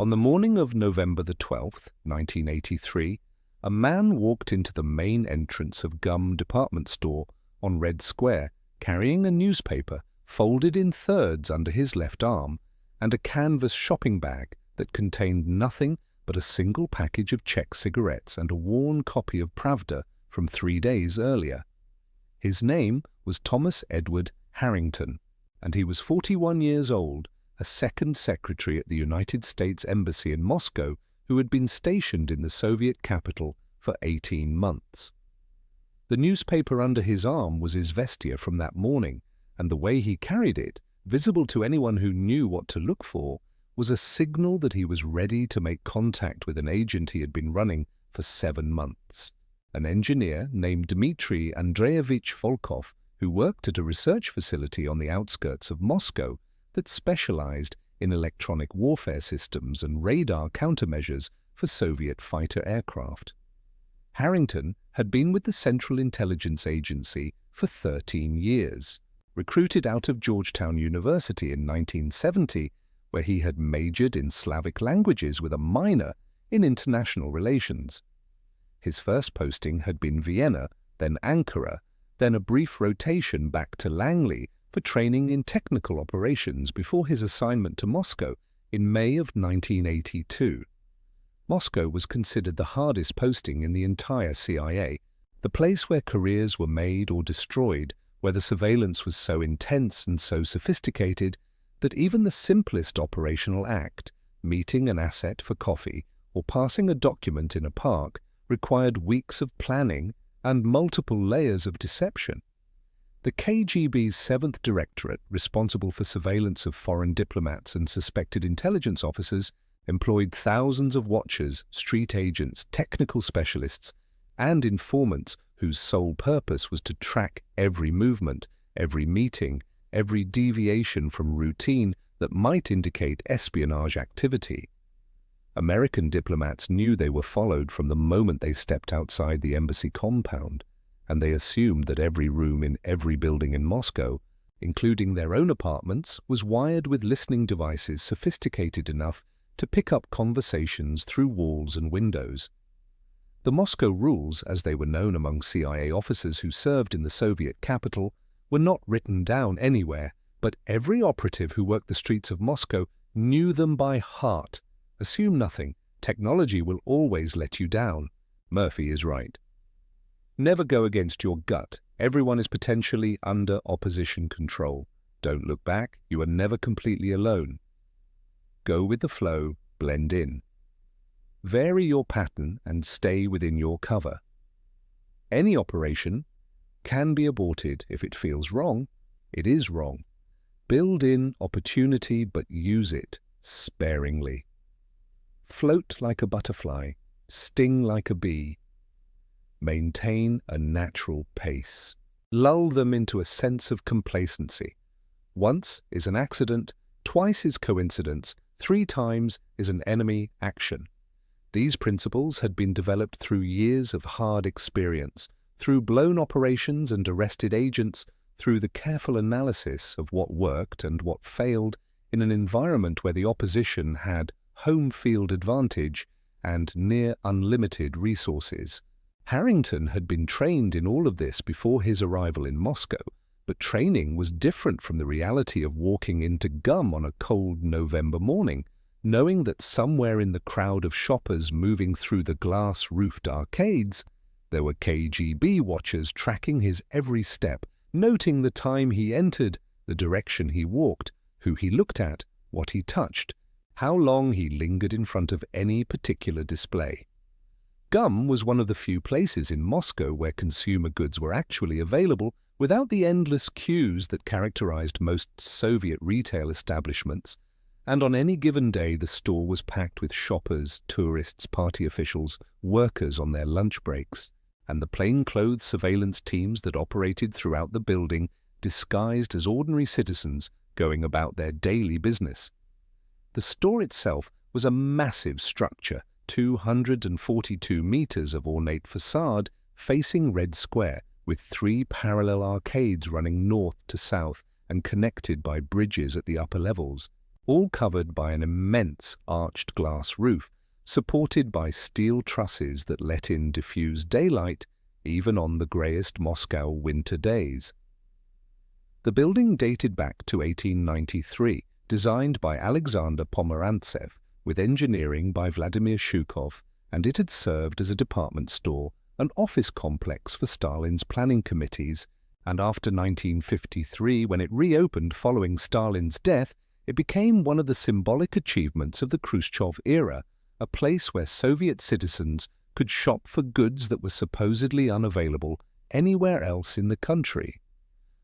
On the morning of November the 12th, 1983, a man walked into the main entrance of Gum department store on Red Square, carrying a newspaper folded in thirds under his left arm and a canvas shopping bag that contained nothing but a single package of Czech cigarettes and a worn copy of Pravda from 3 days earlier. His name was Thomas Edward Harrington, and he was 41 years old, a second secretary at the United States Embassy in Moscow who had been stationed in the Soviet capital for 18 months. The newspaper under his arm was his vestia from that morning, and the way he carried it, visible to anyone who knew what to look for, was a signal that he was ready to make contact with an agent he had been running for 7 months. An engineer named Dmitry Andreevich Volkov, who worked at a research facility on the outskirts of Moscow that specialized in electronic warfare systems and radar countermeasures for Soviet fighter aircraft. Harrington had been with the Central Intelligence Agency for 13 years, recruited out of Georgetown University in 1970, where he had majored in Slavic languages with a minor in international relations. His first posting had been Vienna, then Ankara, then a brief rotation back to Langley for training in technical operations before his assignment to Moscow in May of 1982. Moscow was considered the hardest posting in the entire CIA, the place where careers were made or destroyed, where the surveillance was so intense and so sophisticated that even the simplest operational act, meeting an asset for coffee or passing a document in a park, required weeks of planning and multiple layers of deception. The KGB's 7th Directorate, responsible for surveillance of foreign diplomats and suspected intelligence officers, employed thousands of watchers, street agents, technical specialists, and informants whose sole purpose was to track every movement, every meeting, every deviation from routine that might indicate espionage activity. American diplomats knew they were followed from the moment they stepped outside the embassy compound, and they assumed that every room in every building in Moscow, including their own apartments, was wired with listening devices sophisticated enough to pick up conversations through walls and windows. The Moscow rules, as they were known among CIA officers who served in the Soviet capital, were not written down anywhere, but every operative who worked the streets of Moscow knew them by heart. Assume nothing. Technology will always let you down. Murphy is right. Never go against your gut. Everyone is potentially under opposition control. Don't look back. You are never completely alone. Go with the flow, blend in. Vary your pattern and stay within your cover. Any operation can be aborted if it feels wrong. It is wrong. Build in opportunity, but use it sparingly. Float like a butterfly, sting like a bee. Maintain a natural pace. Lull them into a sense of complacency. Once is an accident, twice is coincidence, 3 times is an enemy action. These principles had been developed through years of hard experience, through blown operations and arrested agents, through the careful analysis of what worked and what failed in an environment where the opposition had home field advantage and near unlimited resources. Harrington had been trained in all of this before his arrival in Moscow, but training was different from the reality of walking into Gum on a cold November morning, knowing that somewhere in the crowd of shoppers moving through the glass-roofed arcades, there were KGB watchers tracking his every step, noting the time he entered, the direction he walked, who he looked at, what he touched, how long he lingered in front of any particular display. Gum was one of the few places in Moscow where consumer goods were actually available without the endless queues that characterized most Soviet retail establishments, and on any given day the store was packed with shoppers, tourists, party officials, workers on their lunch breaks, and the plainclothes surveillance teams that operated throughout the building disguised as ordinary citizens going about their daily business. The store itself was a massive structure, 242 meters of ornate facade facing Red Square, with 3 parallel arcades running north to south and connected by bridges at the upper levels. all covered by an immense arched glass roof, supported by steel trusses that let in diffused daylight even on the greyest Moscow winter days. The building dated back to 1893, designed by Alexander Pomerantsev, with engineering by Vladimir Shukov, and it had served as a department store, an office complex for Stalin's planning committees, and after 1953, when it reopened following Stalin's death, it became one of the symbolic achievements of the Khrushchev era, a place where Soviet citizens could shop for goods that were supposedly unavailable anywhere else in the country.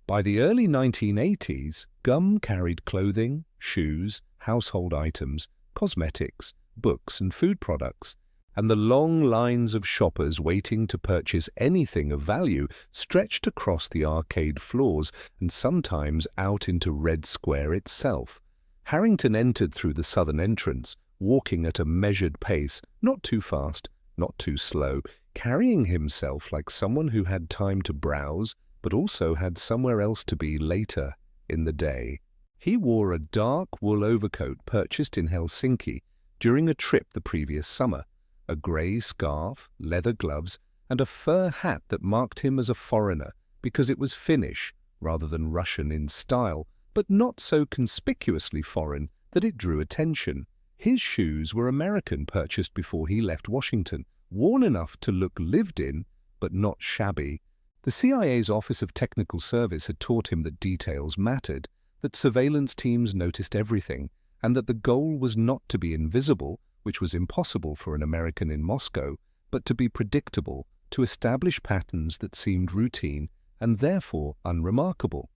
By the early 1980s, GUM carried clothing, shoes, household items, cosmetics, books and food products, and the long lines of shoppers waiting to purchase anything of value stretched across the arcade floors and sometimes out into Red Square itself. Harrington entered through the southern entrance, walking at a measured pace, not too fast, not too slow, carrying himself like someone who had time to browse, but also had somewhere else to be later in the day. He wore a dark wool overcoat purchased in Helsinki during a trip the previous summer, a grey scarf, leather gloves, and a fur hat that marked him as a foreigner because it was Finnish rather than Russian in style, but not so conspicuously foreign that it drew attention. His shoes were American, purchased before he left Washington, worn enough to look lived in, but not shabby. The CIA's Office of Technical Service had taught him that details mattered, that surveillance teams noticed everything, and that the goal was not to be invisible, which was impossible for an American in Moscow, but to be predictable, to establish patterns that seemed routine and therefore unremarkable.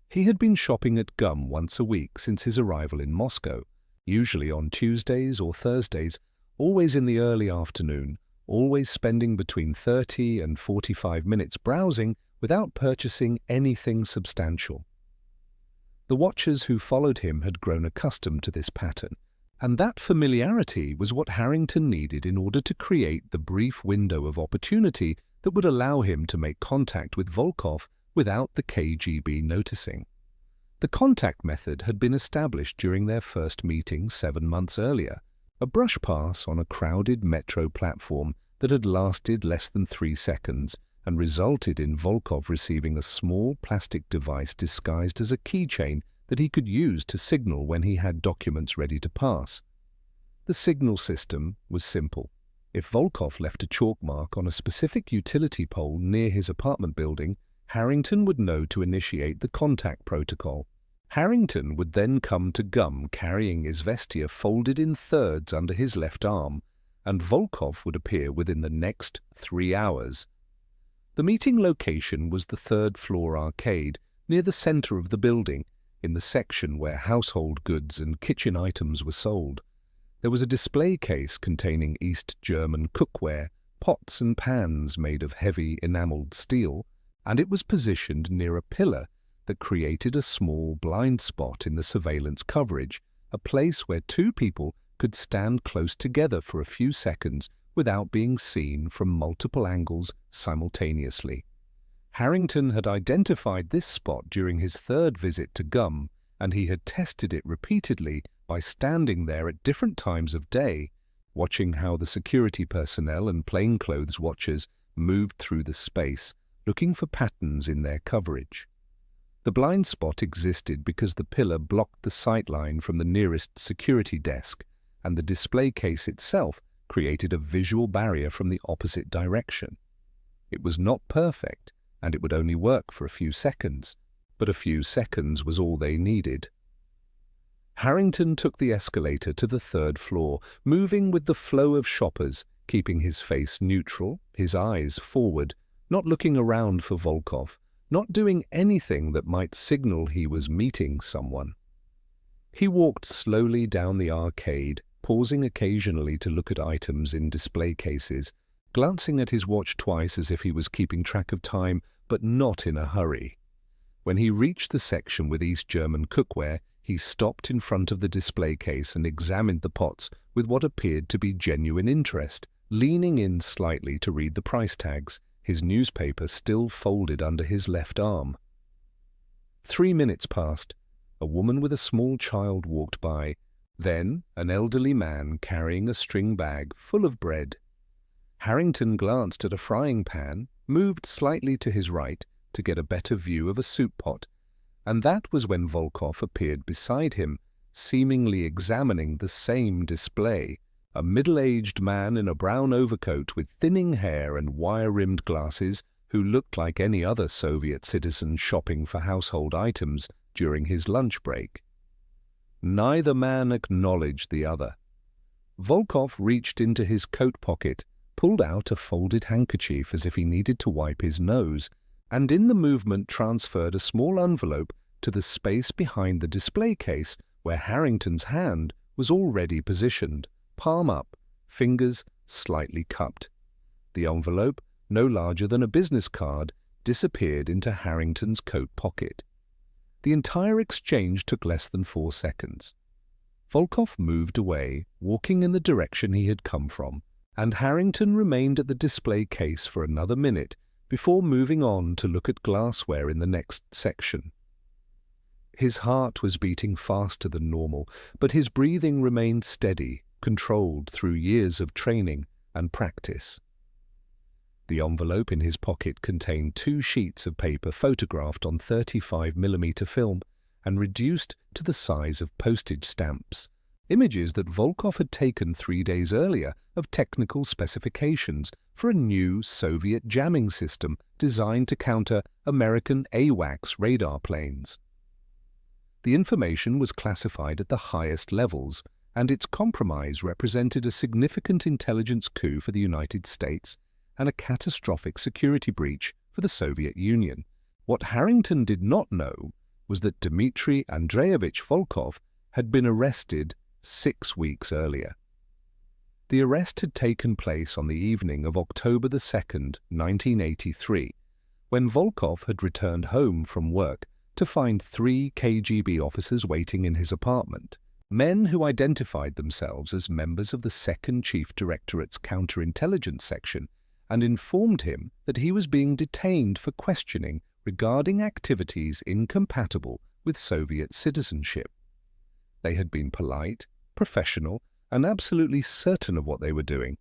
He had been shopping at GUM once a week since his arrival in Moscow, usually on Tuesdays or Thursdays, always in the early afternoon, always spending between 30 and 45 minutes browsing without purchasing anything substantial. The watchers who followed him had grown accustomed to this pattern, and that familiarity was what Harrington needed in order to create the brief window of opportunity that would allow him to make contact with Volkov without the KGB noticing. The contact method had been established during their first meeting 7 months earlier, a brush pass on a crowded metro platform that had lasted less than 3 seconds and resulted in Volkov receiving a small plastic device disguised as a keychain that he could use to signal when he had documents ready to pass. The signal system was simple. If Volkov left a chalk mark on a specific utility pole near his apartment building, Harrington would know to initiate the contact protocol. Harrington would then come to GUM carrying Izvestia folded in thirds under his left arm, and Volkov would appear within the next 3 hours. The meeting location was the third-floor arcade near the center of the building, in the section where household goods and kitchen items were sold. There was a display case containing East German cookware, pots and pans made of heavy enameled steel, and it was positioned near a pillar that created a small blind spot in the surveillance coverage, a place where 2 people could stand close together for a few seconds without being seen from multiple angles simultaneously. Harrington had identified this spot during his 3rd visit to GUM, and he had tested it repeatedly by standing there at different times of day, watching how the security personnel and plainclothes watchers moved through the space, looking for patterns in their coverage. The blind spot existed because the pillar blocked the sightline from the nearest security desk, and the display case itself created a visual barrier from the opposite direction. It was not perfect, and it would only work for a few seconds, but a few seconds was all they needed. Harrington took the escalator to the 3rd floor, moving with the flow of shoppers, keeping his face neutral, his eyes forward, not looking around for Volkov, not doing anything that might signal he was meeting someone. He walked slowly down the arcade, pausing occasionally to look at items in display cases, glancing at his watch twice as if he was keeping track of time, but not in a hurry. When he reached the section with East German cookware, he stopped in front of the display case and examined the pots with what appeared to be genuine interest, leaning in slightly to read the price tags, his newspaper still folded under his left arm. 3 minutes passed. a woman with a small child walked by, then an elderly man carrying a string bag full of bread. Harrington glanced at a frying pan, moved slightly to his right to get a better view of a soup pot, and that was when Volkov appeared beside him, seemingly examining the same display. A middle-aged man in a brown overcoat with thinning hair and wire-rimmed glasses who looked like any other Soviet citizen shopping for household items during his lunch break. Neither man acknowledged the other. Volkov reached into his coat pocket, pulled out a folded handkerchief as if he needed to wipe his nose, and in the movement transferred a small envelope to the space behind the display case where Harrington's hand was already positioned, palm up, fingers slightly cupped. The envelope, no larger than a business card, disappeared into Harrington's coat pocket. The entire exchange took less than 4 seconds. Volkov moved away, walking in the direction he had come from, and Harrington remained at the display case for another minute before moving on to look at glassware in the next section. His heart was beating faster than normal, but his breathing remained steady, controlled through years of training and practice. The envelope in his pocket contained 2 sheets of paper photographed on 35mm film and reduced to the size of postage stamps, images that Volkov had taken 3 days earlier of technical specifications for a new Soviet jamming system designed to counter American AWACS radar planes. The information was classified at the highest levels, and its compromise represented a significant intelligence coup for the United States and a catastrophic security breach for the Soviet Union. What Harrington did not know was that Dmitry Andreevich Volkov had been arrested 6 weeks earlier. The arrest had taken place on the evening of October 2nd, 1983, when Volkov had returned home from work to find 3 KGB officers waiting in his apartment, men who identified themselves as members of the 2nd Chief Directorate's counterintelligence section and informed him that he was being detained for questioning regarding activities incompatible with Soviet citizenship. They had been polite, professional, and absolutely certain of what they were doing,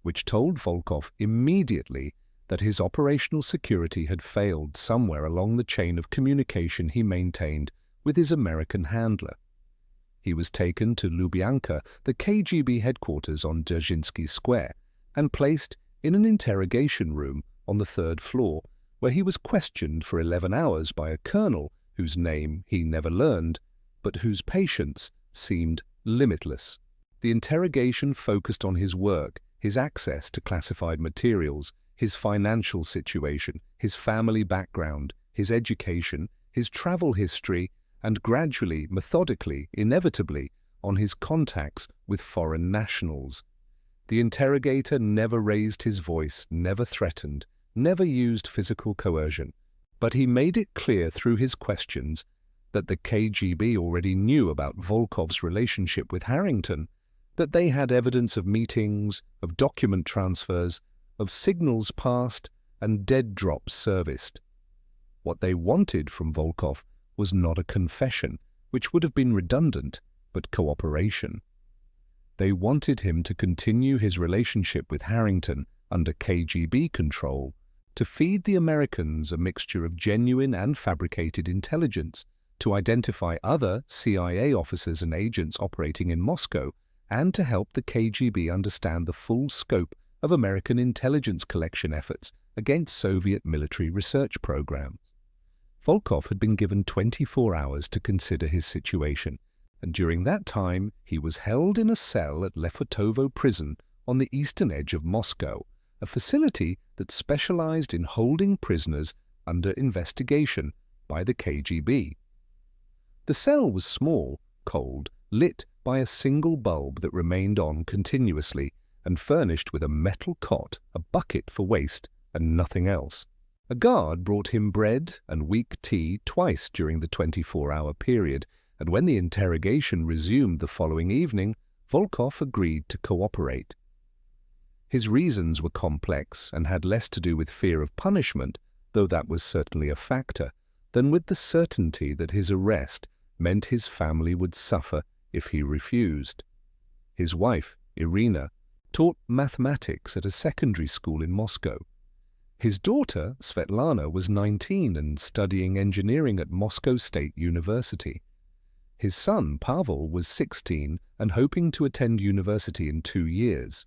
which told Volkov immediately that his operational security had failed somewhere along the chain of communication he maintained with his American handler. He was taken to Lubyanka, the KGB headquarters on Dzerzhinsky Square, and placed in an interrogation room on the 3rd floor, where he was questioned for 11 hours by a colonel whose name he never learned, but whose patience seemed limitless. The interrogation focused on his work, his access to classified materials, his financial situation, his family background, his education, his travel history, and gradually, methodically, inevitably, on his contacts with foreign nationals. The interrogator never raised his voice, never threatened, never used physical coercion, but he made it clear through his questions that the KGB already knew about Volkov's relationship with Harrington, that they had evidence of meetings, of document transfers, of signals passed and dead drops serviced. What they wanted from Volkov was not a confession, which would have been redundant, but cooperation. They wanted him to continue his relationship with Harrington under KGB control, to feed the Americans a mixture of genuine and fabricated intelligence, to identify other CIA officers and agents operating in Moscow, and to help the KGB understand the full scope of American intelligence collection efforts against Soviet military research programs. Volkov had been given 24 hours to consider his situation, and during that time he was held in a cell at Lefortovo prison on the eastern edge of Moscow, a facility that specialized in holding prisoners under investigation by the KGB. The cell was small, cold, lit by a single bulb that remained on continuously, and furnished with a metal cot, a bucket for waste, and nothing else. A guard brought him bread and weak tea twice during the 24-hour period, and when the interrogation resumed the following evening, Volkov agreed to cooperate. His reasons were complex and had less to do with fear of punishment, though that was certainly a factor, than with the certainty that his arrest meant his family would suffer if he refused. His wife, Irina, taught mathematics at a secondary school in Moscow. His daughter, Svetlana, was 19 and studying engineering at Moscow State University. His son, Pavel, was 16 and hoping to attend university in 2 years.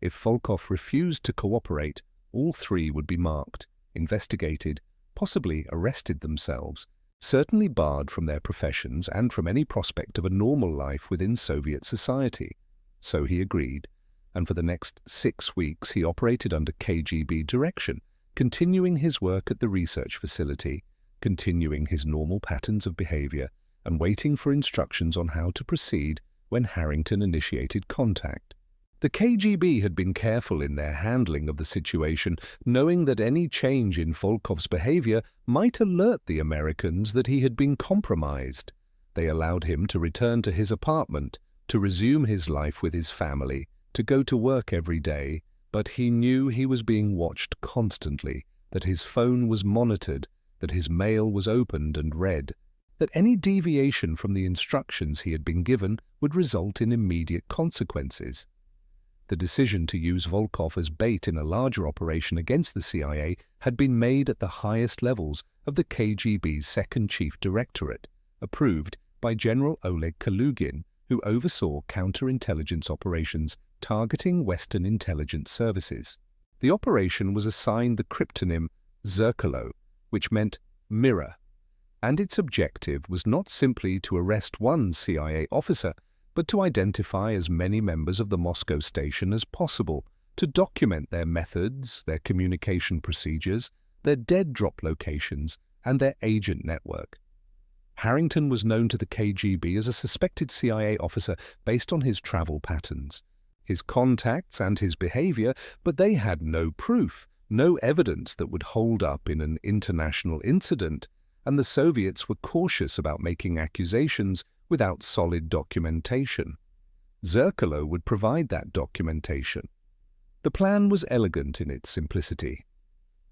If Volkov refused to cooperate, all three would be marked, investigated, possibly arrested themselves, certainly barred from their professions and from any prospect of a normal life within Soviet society. So he agreed, and for the next 6 weeks he operated under KGB direction, continuing his work at the research facility, continuing his normal patterns of behavior, and waiting for instructions on how to proceed when Harrington initiated contact. The KGB had been careful in their handling of the situation, knowing that any change in Volkov's behavior might alert the Americans that he had been compromised. They allowed him to return to his apartment, to resume his life with his family, to go to work every day, but he knew he was being watched constantly, that his phone was monitored, that his mail was opened and read, that any deviation from the instructions he had been given would result in immediate consequences. The decision to use Volkov as bait in a larger operation against the CIA had been made at the highest levels of the KGB's Second Chief Directorate, approved by General Oleg Kalugin, who oversaw counterintelligence operations targeting Western intelligence services. The operation was assigned the cryptonym Zerkalo, which meant mirror, and its objective was not simply to arrest one CIA officer, but to identify as many members of the Moscow station as possible, to document their methods, their communication procedures, their dead drop locations, and their agent network. Harrington was known to the KGB as a suspected CIA officer based on his travel patterns, his contacts and his behavior, but they had no proof, no evidence that would hold up in an international incident, and the Soviets were cautious about making accusations without solid documentation. Zerkalo would provide that documentation. The plan was elegant in its simplicity.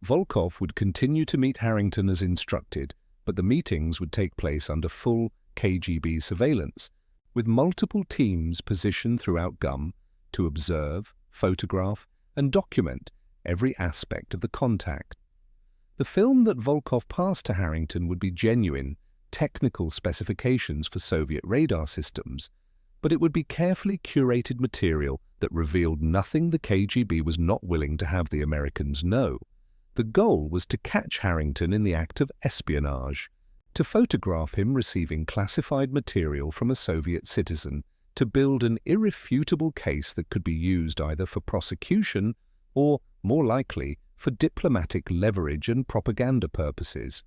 Volkov would continue to meet Harrington as instructed, but the meetings would take place under full KGB surveillance, with multiple teams positioned throughout GUM to observe, photograph, and document every aspect of the contact. The film that Volkov passed to Harrington would be genuine, technical specifications for Soviet radar systems, but it would be carefully curated material that revealed nothing the KGB was not willing to have the Americans know. The goal was to catch Harrington in the act of espionage, to photograph him receiving classified material from a Soviet citizen, to build an irrefutable case that could be used either for prosecution or, more likely, for diplomatic leverage and propaganda purposes.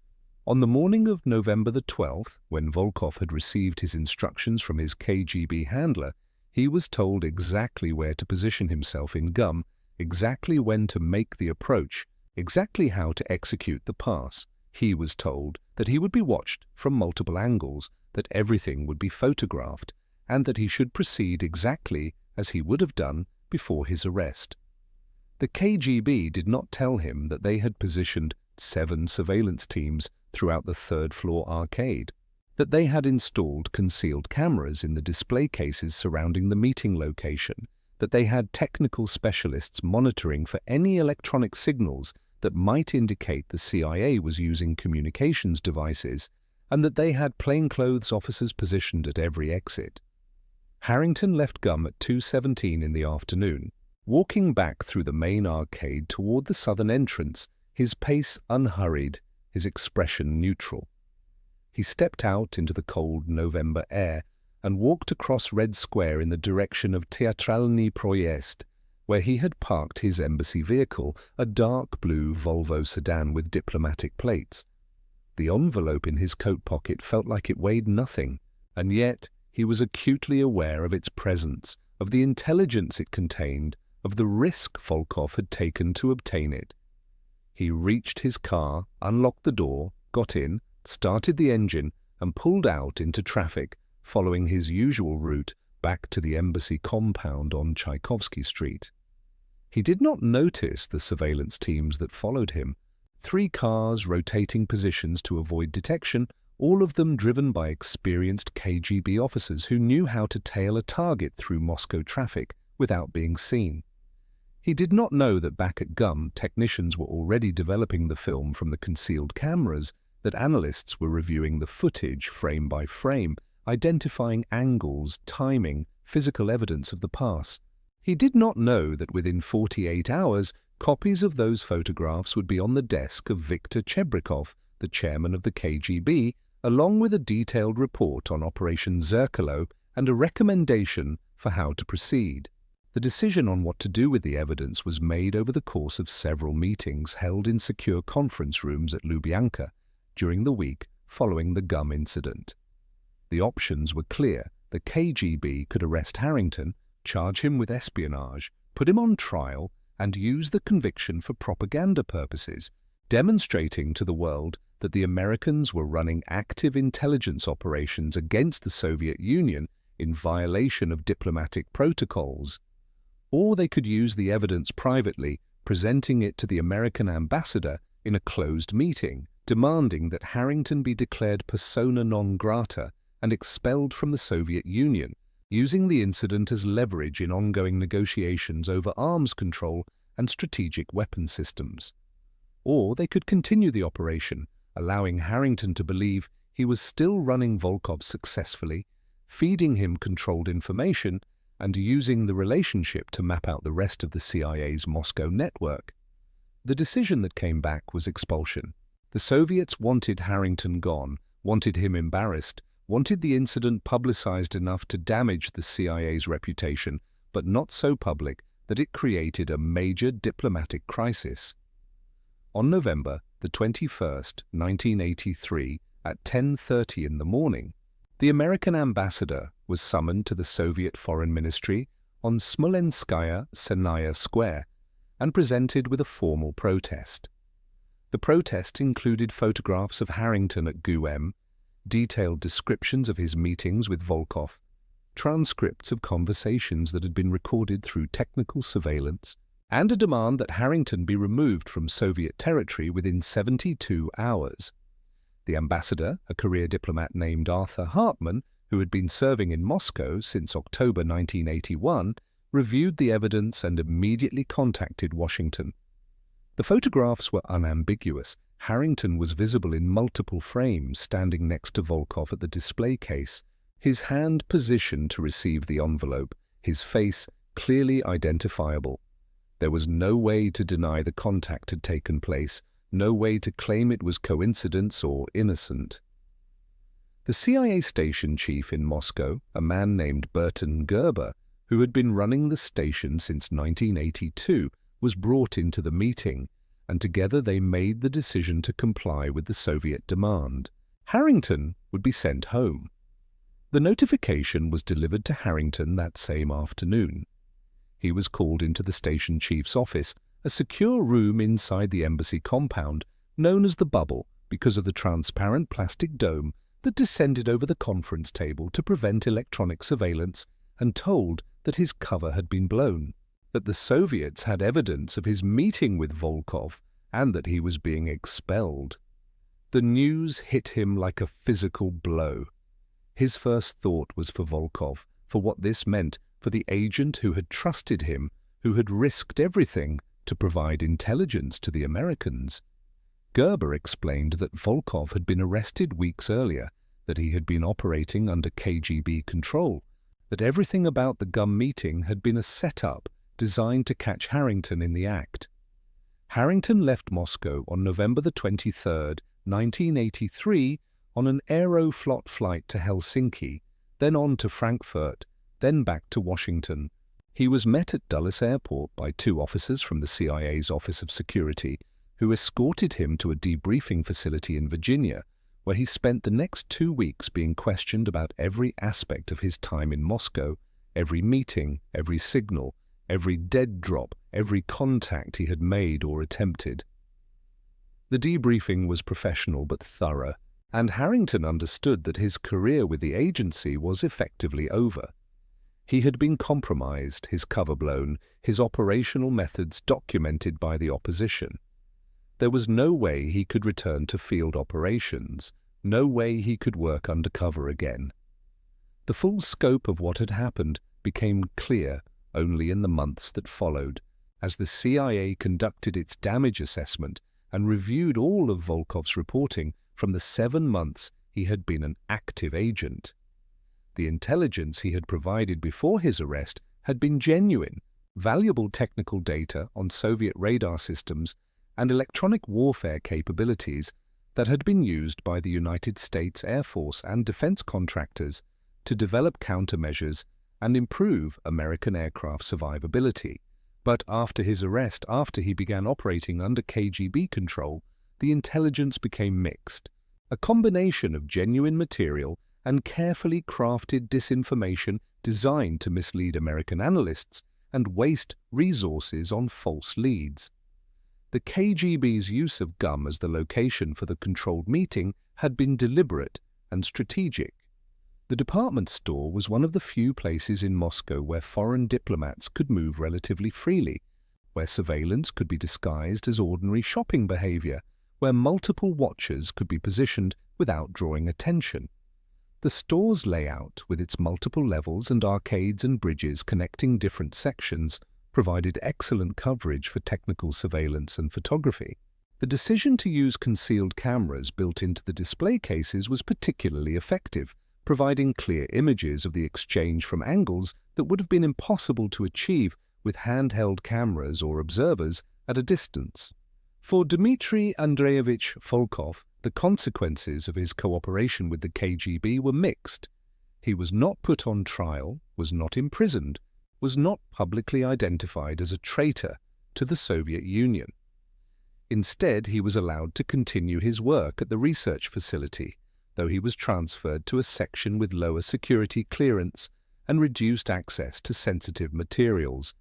On the morning of November the 12th, when Volkov had received his instructions from his KGB handler, he was told exactly where to position himself in GUM, exactly when to make the approach, exactly how to execute the pass. He was told that he would be watched from multiple angles, that everything would be photographed, and that he should proceed exactly as he would have done before his arrest. The KGB did not tell him that they had positioned 7 surveillance teams throughout the third-floor arcade, that they had installed concealed cameras in the display cases surrounding the meeting location, that they had technical specialists monitoring for any electronic signals that might indicate the CIA was using communications devices, and that they had plainclothes officers positioned at every exit. Harrington left GUM at 2:17 in the afternoon, walking back through the main arcade toward the southern entrance, his pace unhurried, his expression neutral. He stepped out into the cold November air and walked across Red Square in the direction of Teatralny Proyezd, where he had parked his embassy vehicle, a dark blue Volvo sedan with diplomatic plates. The envelope in his coat pocket felt like it weighed nothing, and yet he was acutely aware of its presence, of the intelligence it contained, of the risk Volkov had taken to obtain it. He reached his car, unlocked the door, got in, started the engine, and pulled out into traffic, following his usual route back to the embassy compound on Tchaikovsky Street. He did not notice the surveillance teams that followed him, 3 cars rotating positions to avoid detection, all of them driven by experienced KGB officers who knew how to tail a target through Moscow traffic without being seen. He did not know that back at GUM, technicians were already developing the film from the concealed cameras, that analysts were reviewing the footage frame by frame, identifying angles, timing, physical evidence of the pass. He did not know that within 48 hours, copies of those photographs would be on the desk of Viktor Chebrikov, the chairman of the KGB, along with a detailed report on Operation Zerkalo and a recommendation for how to proceed. The decision on what to do with the evidence was made over the course of several meetings held in secure conference rooms at Lubyanka during the week following the GUM incident. The options were clear. The KGB could arrest Harrington, charge him with espionage, put him on trial, and use the conviction for propaganda purposes, demonstrating to the world that the Americans were running active intelligence operations against the Soviet Union in violation of diplomatic protocols. Or they could use the evidence privately, presenting it to the American ambassador in a closed meeting, demanding that Harrington be declared persona non grata and expelled from the Soviet Union, using the incident as leverage in ongoing negotiations over arms control and strategic weapon systems. Or they could continue the operation, allowing Harrington to believe he was still running Volkov successfully, feeding him controlled information, and using the relationship to map out the rest of the CIA's Moscow network. The decision that came back was expulsion. The Soviets wanted Harrington gone, wanted him embarrassed, wanted the incident publicized enough to damage the CIA's reputation, but not so public that it created a major diplomatic crisis. On November the 21st, 1983, at 10:30 in the morning, the American ambassador was summoned to the Soviet Foreign Ministry on Smolenskaya Senaya Square and presented with a formal protest. The protest included photographs of Harrington at GUM, detailed descriptions of his meetings with Volkov, transcripts of conversations that had been recorded through technical surveillance, and a demand that Harrington be removed from Soviet territory within 72 hours. The ambassador, a career diplomat named Arthur Hartman, who had been serving in Moscow since October 1981, reviewed the evidence and immediately contacted Washington. The photographs were unambiguous. Harrington was visible in multiple frames, standing next to Volkov at the display case, his hand positioned to receive the envelope, his face clearly identifiable. There was no way to deny the contact had taken place, no way to claim it was coincidence or innocent. The CIA station chief in Moscow, a man named Burton Gerber, who had been running the station since 1982, was brought into the meeting, and together they made the decision to comply with the Soviet demand. Harrington would be sent home. The notification was delivered to Harrington that same afternoon. He was called into the station chief's office, a secure room inside the embassy compound, known as the Bubble because of the transparent plastic dome that descended over the conference table to prevent electronic surveillance, and told that his cover had been blown, that the Soviets had evidence of his meeting with Volkov, and that he was being expelled. The news hit him like a physical blow. His first thought was for Volkov, for what this meant for the agent who had trusted him, who had risked everything to provide intelligence to the Americans. Gerber explained that Volkov had been arrested weeks earlier, that he had been operating under KGB control, that everything about the GUM meeting had been a setup designed to catch Harrington in the act. Harrington left Moscow on November the 23rd, 1983, on an Aeroflot flight to Helsinki, then on to Frankfurt, then back to Washington. He was met at Dulles Airport by two officers from the CIA's Office of Security, who escorted him to a debriefing facility in Virginia, where he spent the next 2 weeks being questioned about every aspect of his time in Moscow, every meeting, every signal, every dead drop, every contact he had made or attempted. The debriefing was professional but thorough, and Harrington understood that his career with the agency was effectively over. He had been compromised, his cover blown, his operational methods documented by the opposition. There was no way he could return to field operations, no way he could work undercover again. The full scope of what had happened became clear only in the months that followed, as the CIA conducted its damage assessment and reviewed all of Volkov's reporting from the 7 months he had been an active agent. The intelligence he had provided before his arrest had been genuine, valuable technical data on Soviet radar systems and electronic warfare capabilities that had been used by the United States Air Force and defense contractors to develop countermeasures and improve American aircraft survivability. But after his arrest, after he began operating under KGB control, the intelligence became mixed, a combination of genuine material and carefully crafted disinformation designed to mislead American analysts and waste resources on false leads. The KGB's use of GUM as the location for the controlled meeting had been deliberate and strategic. The department store was one of the few places in Moscow where foreign diplomats could move relatively freely, where surveillance could be disguised as ordinary shopping behavior, where multiple watchers could be positioned without drawing attention. The store's layout, with its multiple levels and arcades and bridges connecting different sections, provided excellent coverage for technical surveillance and photography. The decision to use concealed cameras built into the display cases was particularly effective, providing clear images of the exchange from angles that would have been impossible to achieve with handheld cameras or observers at a distance. For Dmitry Andreevich Volkov, the consequences of his cooperation with the KGB were mixed. He was not put on trial, was not imprisoned, was not publicly identified as a traitor to the Soviet Union. Instead, he was allowed to continue his work at the research facility, though he was transferred to a section with lower security clearance and reduced access to sensitive materials.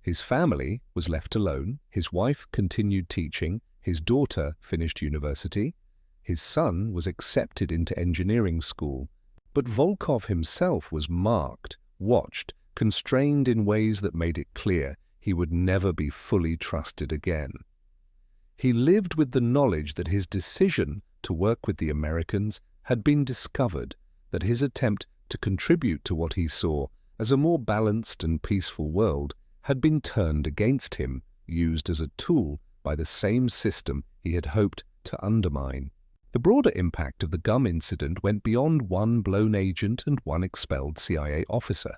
His family was left alone, his wife continued teaching, his daughter finished university, his son was accepted into engineering school, but Volkov himself was marked, watched, constrained in ways that made it clear he would never be fully trusted again. He lived with the knowledge that his decision to work with the Americans had been discovered, that his attempt to contribute to what he saw as a more balanced and peaceful world had been turned against him, used as a tool by the same system he had hoped to undermine. The broader impact of the GUM incident went beyond one blown agent and one expelled CIA officer.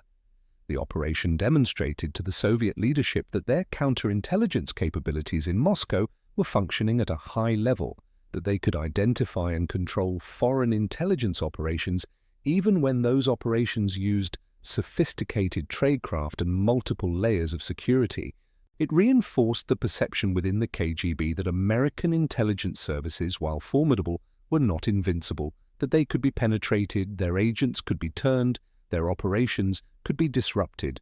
The operation demonstrated to the Soviet leadership that their counterintelligence capabilities in Moscow were functioning at a high level, that they could identify and control foreign intelligence operations even when those operations used sophisticated tradecraft and multiple layers of security. It reinforced the perception within the KGB that American intelligence services, while formidable, were not invincible, that they could be penetrated, their agents could be turned, their operations could be disrupted.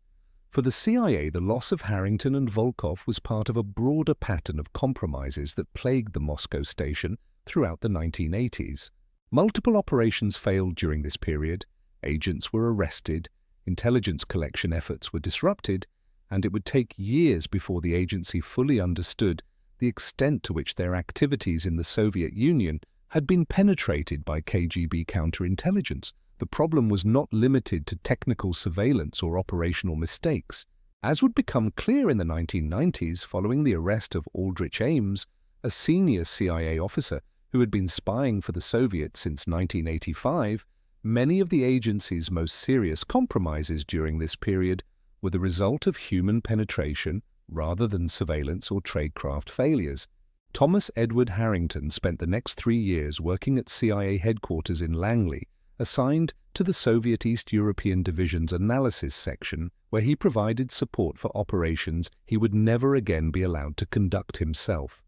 For the CIA, the loss of Harrington and Volkov was part of a broader pattern of compromises that plagued the Moscow station throughout the 1980s. Multiple operations failed during this period, agents were arrested, intelligence collection efforts were disrupted, and it would take years before the agency fully understood the extent to which their activities in the Soviet Union had been penetrated by KGB counterintelligence. The problem was not limited to technical surveillance or operational mistakes. As would become clear in the 1990s following the arrest of Aldrich Ames, a senior CIA officer who had been spying for the Soviets since 1985, many of the agency's most serious compromises during this period were the result of human penetration rather than surveillance or tradecraft failures. Thomas Edward Harrington spent the next 3 years working at CIA headquarters in Langley, assigned to the Soviet East European Division's analysis section, where he provided support for operations he would never again be allowed to conduct himself.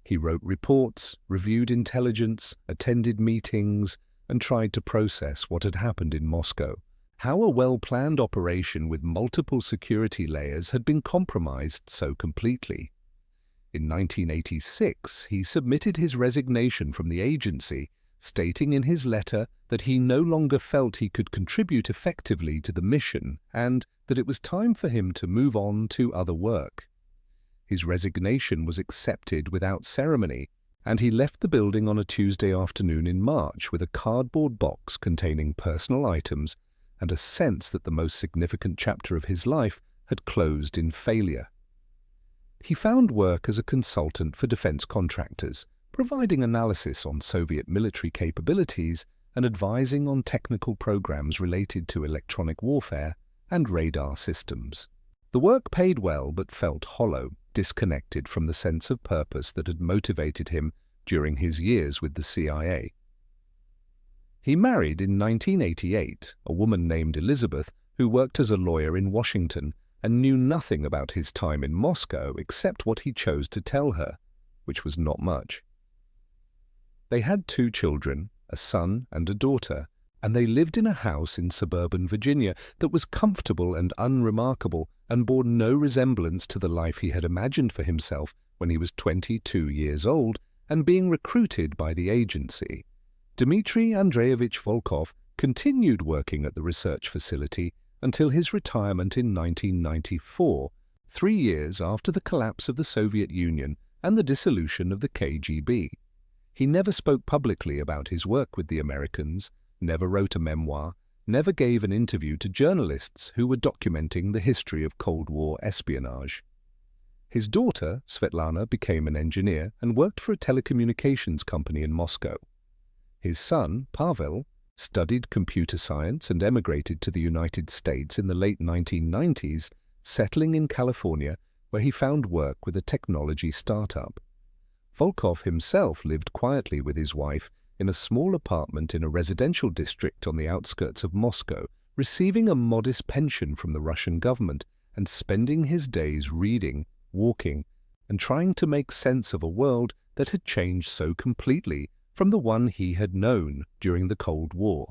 He wrote reports, reviewed intelligence, attended meetings, and tried to process what had happened in Moscow. How a well-planned operation with multiple security layers had been compromised so completely. In 1986, he submitted his resignation from the agency, stating in his letter that he no longer felt he could contribute effectively to the mission and that it was time for him to move on to other work. His resignation was accepted without ceremony, and he left the building on a Tuesday afternoon in March with a cardboard box containing personal items and a sense that the most significant chapter of his life had closed in failure. He found work as a consultant for defense contractors, providing analysis on Soviet military capabilities and advising on technical programs related to electronic warfare and radar systems. The work paid well but felt hollow, disconnected from the sense of purpose that had motivated him during his years with the CIA. He married in 1988 a woman named Elizabeth who worked as a lawyer in Washington and knew nothing about his time in Moscow except what he chose to tell her, which was not much. They had 2 children, a son and a daughter, and they lived in a house in suburban Virginia that was comfortable and unremarkable and bore no resemblance to the life he had imagined for himself when he was 22 years old and being recruited by the agency. Dmitry Andreevich Volkov continued working at the research facility until his retirement in 1994, 3 years after the collapse of the Soviet Union and the dissolution of the KGB. He never spoke publicly about his work with the Americans, never wrote a memoir, never gave an interview to journalists who were documenting the history of Cold War espionage. His daughter, Svetlana, became an engineer and worked for a telecommunications company in Moscow. His son, Pavel, studied computer science and emigrated to the United States in the late 1990s, settling in California, where he found work with a technology startup. Volkov himself lived quietly with his wife in a small apartment in a residential district on the outskirts of Moscow, receiving a modest pension from the Russian government and spending his days reading, walking, and trying to make sense of a world that had changed so completely from the one he had known during the Cold War.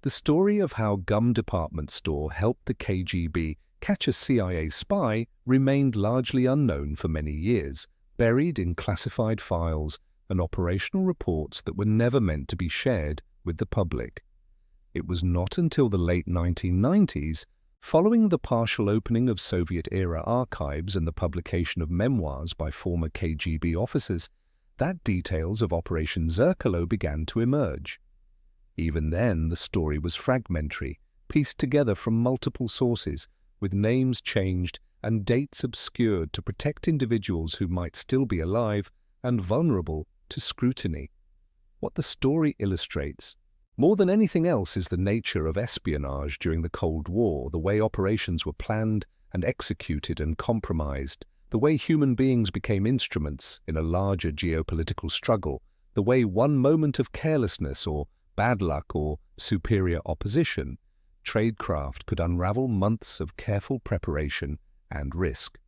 The story of how Gum Department Store helped the KGB catch a CIA spy remained largely unknown for many years, buried in classified files and operational reports that were never meant to be shared with the public. It was not until the late 1990s, following the partial opening of Soviet-era archives and the publication of memoirs by former KGB officers, that details of Operation Zerkalo began to emerge. Even then, the story was fragmentary, pieced together from multiple sources, with names changed and dates obscured to protect individuals who might still be alive and vulnerable to scrutiny. What the story illustrates, more than anything else, is the nature of espionage during the Cold War, the way operations were planned and executed and compromised, the way human beings became instruments in a larger geopolitical struggle, the way one moment of carelessness or bad luck or superior opposition, tradecraft could unravel months of careful preparation and risk.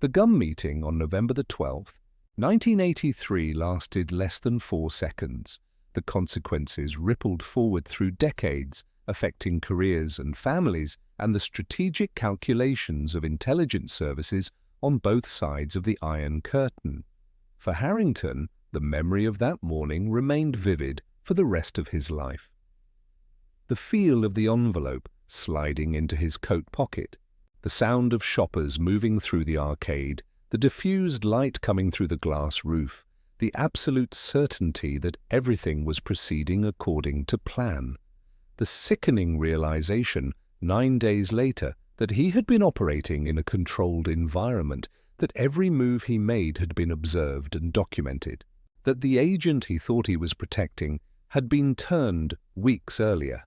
The Gum meeting on November the 12th, 1983 lasted less than 4 seconds. The consequences rippled forward through decades, affecting careers and families and the strategic calculations of intelligence services on both sides of the Iron Curtain. For Harrington, the memory of that morning remained vivid for the rest of his life. The feel of the envelope sliding into his coat pocket, the sound of shoppers moving through the arcade, the diffused light coming through the glass roof, the absolute certainty that everything was proceeding according to plan, the sickening realization 9 days later that he had been operating in a controlled environment, that every move he made had been observed and documented, that the agent he thought he was protecting had been turned weeks earlier.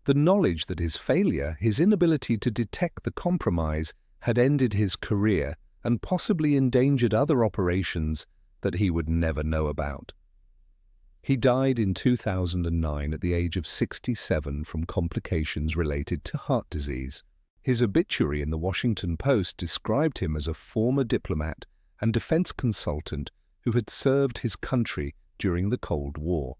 The knowledge that his failure, his inability to detect the compromise, had ended his career and possibly endangered other operations that he would never know about. He died in 2009 at the age of 67 from complications related to heart disease. His obituary in the Washington Post described him as a former diplomat and defense consultant who had served his country during the Cold War.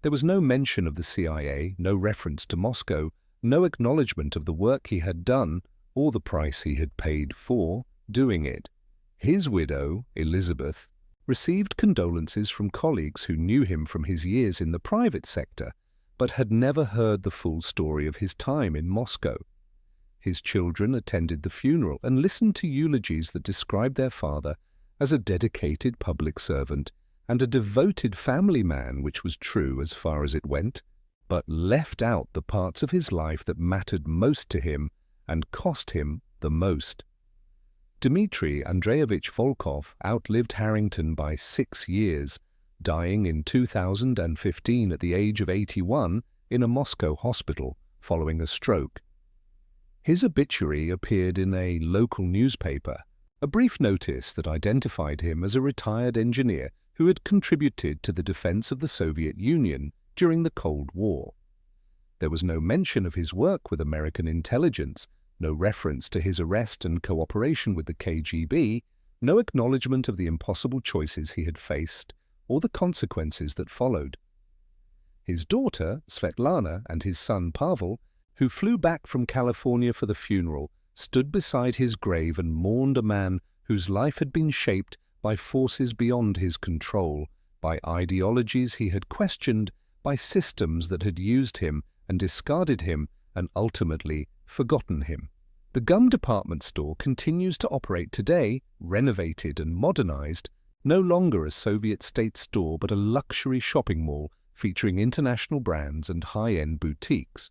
There was no mention of the CIA, no reference to Moscow, no acknowledgement of the work he had done or the price he had paid for doing it. His widow, Elizabeth, received condolences from colleagues who knew him from his years in the private sector, but had never heard the full story of his time in Moscow. His children attended the funeral and listened to eulogies that described their father as a dedicated public servant and a devoted family man, which was true as far as it went, but left out the parts of his life that mattered most to him and cost him the most. Dmitry Andreevich Volkov outlived Harrington by 6 years, dying in 2015 at the age of 81 in a Moscow hospital following a stroke. His obituary appeared in a local newspaper, a brief notice that identified him as a retired engineer who had contributed to the defense of the Soviet Union during the Cold War. There was no mention of his work with American intelligence, no reference to his arrest and cooperation with the KGB, no acknowledgement of the impossible choices he had faced or the consequences that followed. His daughter, Svetlana, and his son, Pavel, who flew back from California for the funeral, stood beside his grave and mourned a man whose life had been shaped by forces beyond his control, by ideologies he had questioned, by systems that had used him and discarded him and ultimately forgotten him. The gum department store continues to operate today, renovated and modernized, no longer a Soviet state store but a luxury shopping mall featuring international brands and high-end boutiques.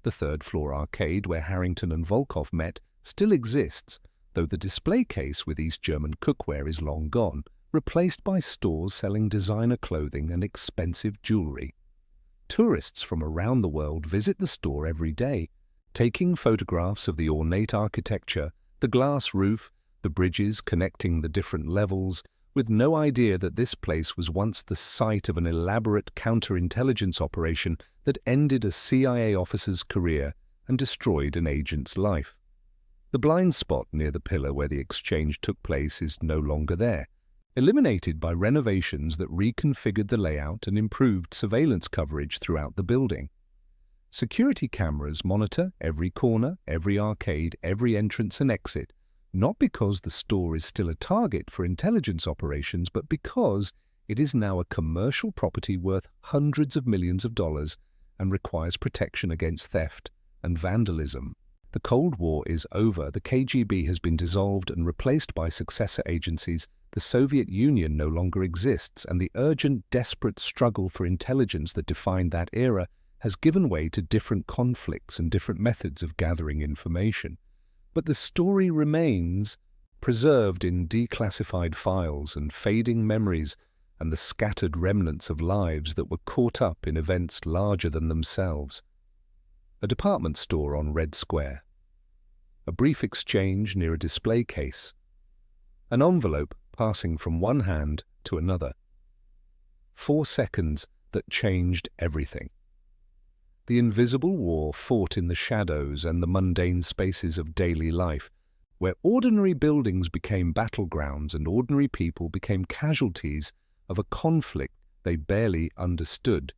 The third-floor arcade where Harrington and Volkov met still exists, though the display case with East German cookware is long gone, replaced by stores selling designer clothing and expensive jewelry. Tourists from around the world visit the store every day, taking photographs of the ornate architecture, the glass roof, the bridges connecting the different levels, with no idea that this place was once the site of an elaborate counterintelligence operation that ended a CIA officer's career and destroyed an agent's life. The blind spot near the pillar where the exchange took place is no longer there, eliminated by renovations that reconfigured the layout and improved surveillance coverage throughout the building. Security cameras monitor every corner, every arcade, every entrance and exit, not because the store is still a target for intelligence operations, but because it is now a commercial property worth hundreds of millions of dollars and requires protection against theft and vandalism. The Cold War is over, the KGB has been dissolved and replaced by successor agencies, the Soviet Union no longer exists, and the urgent, desperate struggle for intelligence that defined that era has given way to different conflicts and different methods of gathering information. But the story remains, preserved in declassified files and fading memories and the scattered remnants of lives that were caught up in events larger than themselves. A department store on Red Square. A brief exchange near a display case. An envelope passing from one hand to another. 4 seconds that changed everything. The invisible war fought in the shadows and the mundane spaces of daily life, where ordinary buildings became battlegrounds and ordinary people became casualties of a conflict they barely understood.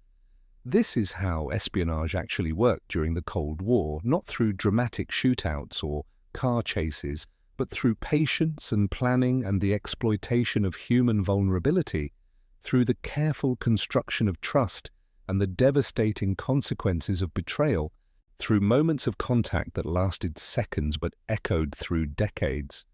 This is how espionage actually worked during the Cold War, not through dramatic shootouts or car chases, but through patience and planning and the exploitation of human vulnerability, through the careful construction of trust and the devastating consequences of betrayal, through moments of contact that lasted seconds but echoed through decades.